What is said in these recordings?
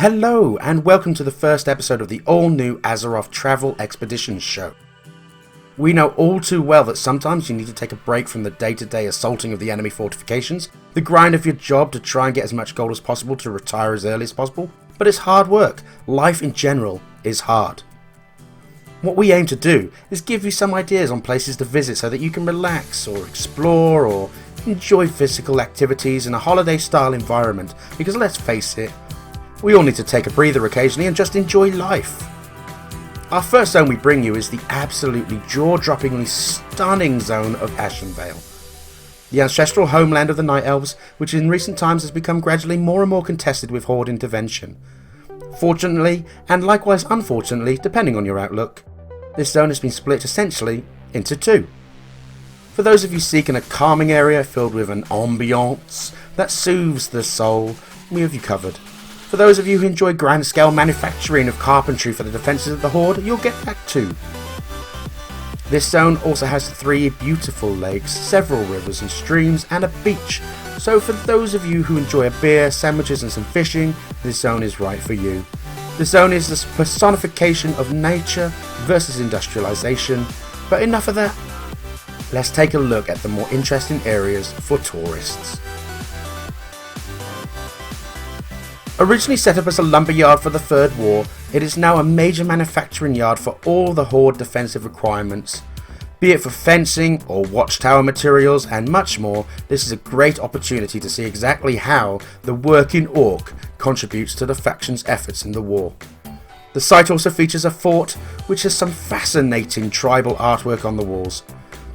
Hello and welcome to the first episode of the all-new Azeroth Travel Expeditions show. We know all too well that sometimes you need to take a break from the day-to-day assaulting of the enemy fortifications, the grind of your job to try and get as much gold as possible to retire as early as possible, but it's hard work. Life in general is hard. What we aim to do is give you some ideas on places to visit so that you can relax or explore or enjoy physical activities in a holiday-style environment, because let's face it, we all need to take a breather occasionally and just enjoy life. Our first zone we bring you is the absolutely jaw-droppingly stunning zone of Ashenvale, the ancestral homeland of the Night Elves, which in recent times has become gradually more and more contested with Horde intervention. Fortunately, and likewise unfortunately, depending on your outlook, this zone has been split essentially into two. For those of you seeking a calming area filled with an ambiance that soothes the soul, we have you covered. For those of you who enjoy grand-scale manufacturing of carpentry for the defences of the Horde, you'll get that too. This zone also has 3 beautiful lakes, several rivers and streams, and a beach. So for those of you who enjoy a beer, sandwiches and some fishing, this zone is right for you. The zone is the personification of nature versus industrialization, but enough of that. Let's take a look at the more interesting areas for tourists. Originally set up as a lumberyard for the Third War, it is now a major manufacturing yard for all the Horde defensive requirements. Be it for fencing or watchtower materials and much more, this is a great opportunity to see exactly how the working orc contributes to the faction's efforts in the war. The site also features a fort which has some fascinating tribal artwork on the walls.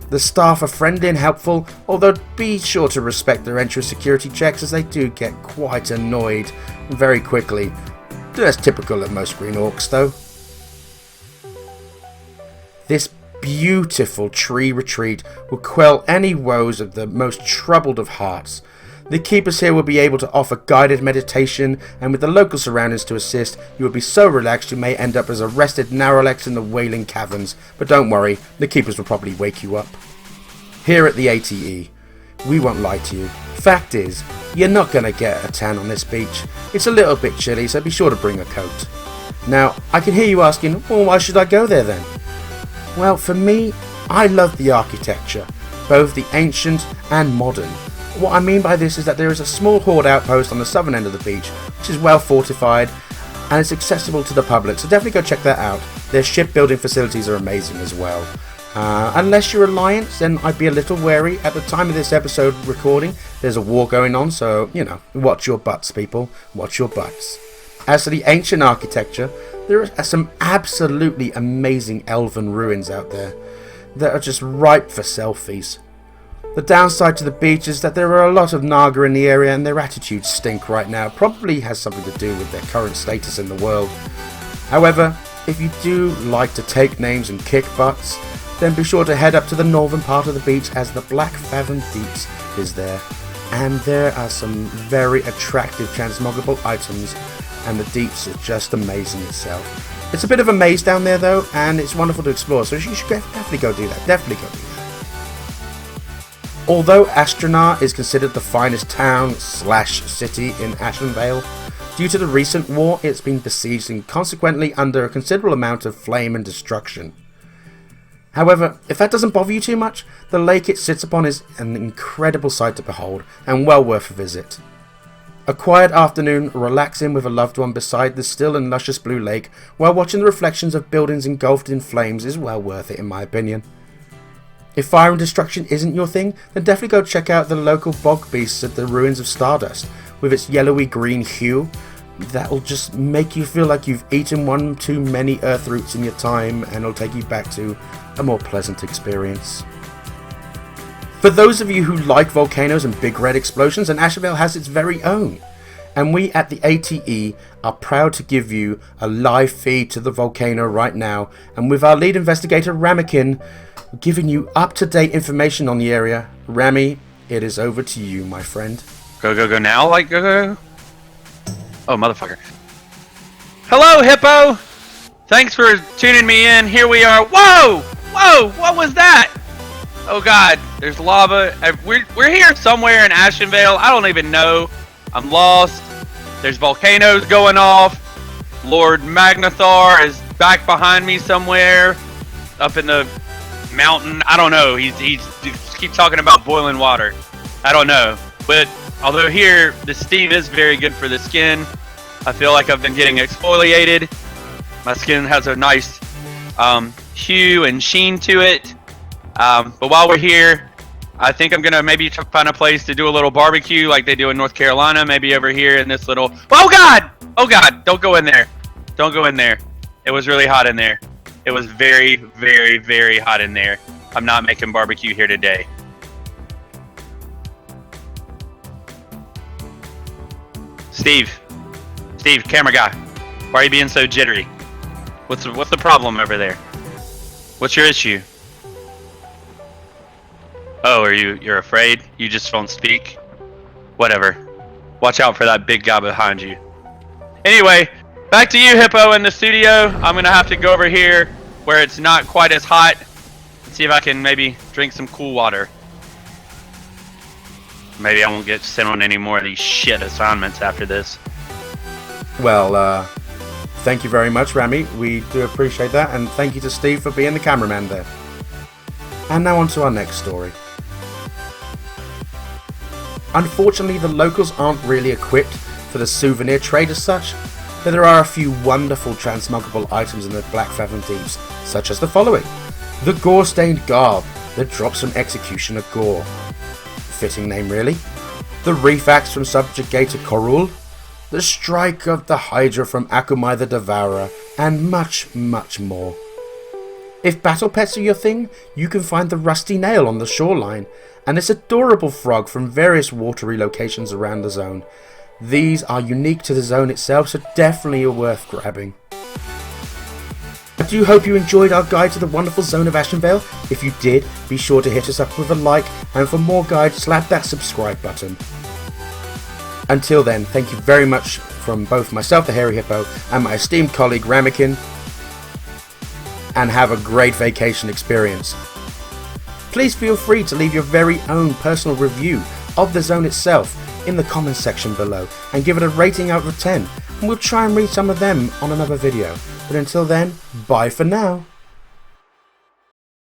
The staff are friendly and helpful, although be sure to respect their entrance security checks as they do get quite annoyed very quickly. That's typical of most green orcs though. This beautiful tree retreat will quell any woes of the most troubled of hearts. The keepers here will be able to offer guided meditation, and with the local surroundings to assist, you will be so relaxed you may end up as a rested Narrowlex in the Wailing Caverns, but don't worry, the keepers will probably wake you up. Here at the ATE, we won't lie to you. Fact is, you're not going to get a tan on this beach. It's a little bit chilly, so be sure to bring a coat. Now, I can hear you asking, well, why should I go there then? Well, for me, I love the architecture, both the ancient and modern. What I mean by this is that there is a small Horde outpost on the southern end of the beach, which is well fortified and it's accessible to the public, so definitely go check that out. Their shipbuilding facilities are amazing as well. Unless you're Alliance, then I'd be a little wary. At the time of this episode recording, there's a war going on, so, you know, watch your butts, people. Watch your butts. As to the ancient architecture, there are some absolutely amazing elven ruins out there that are just ripe for selfies. The downside to the beach is that there are a lot of Naga in the area and their attitudes stink right now. Probably has something to do with their current status in the world. However, if you do like to take names and kick butts, then be sure to head up to the northern part of the beach as the Black Fathom Deeps is there. And there are some very attractive transmogable items, and the Deeps are just amazing itself. It's a bit of a maze down there though, and it's wonderful to explore, so you should definitely go do that. Definitely go do that. Although Astronar is considered the finest town/city in Ashenvale, due to the recent war it's been besieged and consequently under a considerable amount of flame and destruction. However, if that doesn't bother you too much, the lake it sits upon is an incredible sight to behold and well worth a visit. A quiet afternoon relaxing with a loved one beside the still and luscious blue lake while watching the reflections of buildings engulfed in flames is well worth it in my opinion. If fire and destruction isn't your thing, then definitely go check out the local bog beasts at the Ruins of Stardust, with its yellowy green hue. That'll just make you feel like you've eaten one too many earth roots in your time, and it'll take you back to a more pleasant experience. For those of you who like volcanoes and big red explosions, then Ashenvale has its very own. And we at the ATE are proud to give you a live feed to the volcano right now, and with our lead investigator Ramekin giving you up-to-date information on the area. Rami, it is over to you, my friend. Go now? Like, go. Oh, motherfucker. Hello, Hippo! Thanks for tuning me in. Here we are. Whoa! What was that? Oh, God. There's lava. We're here somewhere in Ashenvale. I don't even know. I'm lost. There's volcanoes going off. Lord Magnathar is back behind me somewhere, up in the mountain. I don't know. He keeps talking about boiling water. I don't know. But although here the steam is very good for the skin, I feel like I've been getting exfoliated. My skin has a nice hue and sheen to it. But while we're here, I think I'm gonna maybe find a place to do a little barbecue like they do in North Carolina. Maybe over here in this little. Oh God! Oh God! Don't go in there. Don't go in there. It was really hot in there. It was very, very, very hot in there. I'm not making barbecue here today. Steve, camera guy, why are you being so jittery? What's the problem over there? What's your issue? Oh, you're afraid? You just won't speak? Whatever. Watch out for that big guy behind you. Anyway, back to you, Hippo, in the studio. I'm gonna have to go over here where it's not quite as hot and see if I can maybe drink some cool water. Maybe I won't get sent on any more of these shit assignments after this. Well, thank you very much, Rami. We do appreciate that, and thank you to Steve for being the cameraman there. And now on to our next story. Unfortunately, the locals aren't really equipped for the souvenir trade as such, but there are a few wonderful transmoggable items in the Black Fathom Deeps, such as the following. The Gore-stained Garb that drops from Executioner Gore. Fitting name, really. The Reef Axe from Subjugator Korul. The Strike of the Hydra from Akumai the Devourer, and much, much more. If battle pets are your thing, you can find the Rusty Nail on the shoreline, and this adorable frog from various watery locations around the zone. These are unique to the zone itself, so definitely worth grabbing. I do hope you enjoyed our guide to the wonderful zone of Ashenvale. If you did, be sure to hit us up with a like, and for more guides, slap that subscribe button. Until then, thank you very much from both myself, the Hairy Hippo, and my esteemed colleague Ramekin, and have a great vacation experience. Please feel free to leave your very own personal review of the zone itself in the comments section below, and give it a rating out of 10, and we'll try and read some of them on another video. But until then, bye for now.